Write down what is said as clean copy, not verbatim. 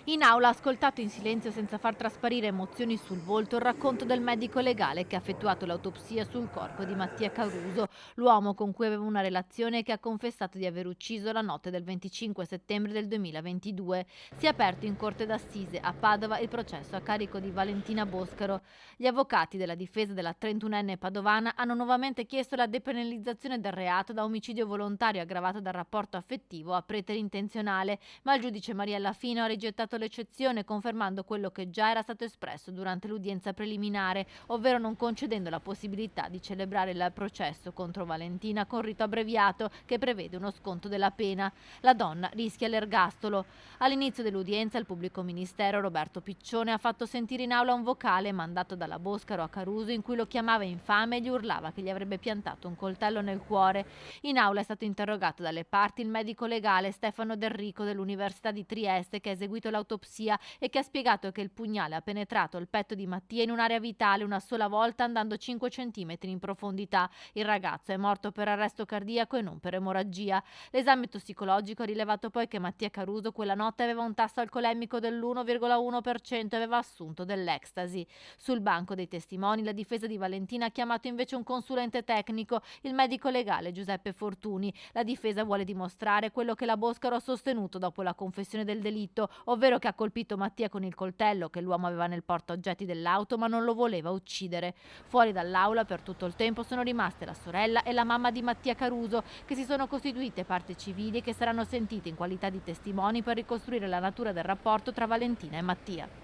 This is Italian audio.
In aula ha ascoltato in silenzio senza far trasparire emozioni sul volto il racconto del medico legale che ha effettuato l'autopsia sul corpo di Mattia Caruso, l'uomo con cui aveva una relazione e che ha confessato di aver ucciso la notte del 25 settembre del 2022. Si è aperto in corte d'assise a Padova il processo a carico di Valentina Boscaro. Gli avvocati della difesa della 31enne padovana hanno nuovamente chiesto la depenalizzazione del reato da omicidio volontario aggravato dal rapporto affettivo a preterintenzionale, ma il giudice Mariella Fino ha rigettato l'eccezione, confermando quello che già era stato espresso durante l'udienza preliminare, ovvero non concedendo la possibilità di celebrare il processo contro Valentina con rito abbreviato che prevede uno sconto della pena. La donna rischia l'ergastolo. All'inizio dell'udienza il pubblico ministero Roberto Piccione ha fatto sentire in aula un vocale mandato dalla Boscaro a Caruso in cui lo chiamava infame e gli urlava che gli avrebbe piantato un coltello nel cuore. In aula è stato interrogato dalle parti il medico legale Stefano Del Rico dell'Università di Trieste, che ha eseguito l'autopsia e che ha spiegato che il pugnale ha penetrato il petto di Mattia in un'area vitale una sola volta, andando 5 centimetri in profondità. Il ragazzo è morto per arresto cardiaco e non per emorragia. L'esame tossicologico ha rilevato poi che Mattia Caruso quella notte aveva un tasso alcolemico dell'1,1% e aveva assunto dell'ecstasy. Sul banco dei testimoni la difesa di Valentina ha chiamato invece un consulente tecnico, il medico legale Giuseppe Fortuni. La difesa vuole dimostrare quello che la Boscaro ha sostenuto dopo la confessione del delitto, ovvero che ha colpito Mattia con il coltello che l'uomo aveva nel portaoggetti dell'auto, ma non lo voleva uccidere. Fuori dall'aula per tutto il tempo sono rimaste la sorella e la mamma di Mattia Caruso, che si sono costituite parti civili e che saranno sentite in qualità di testimoni per ricostruire la natura del rapporto tra Valentina e Mattia.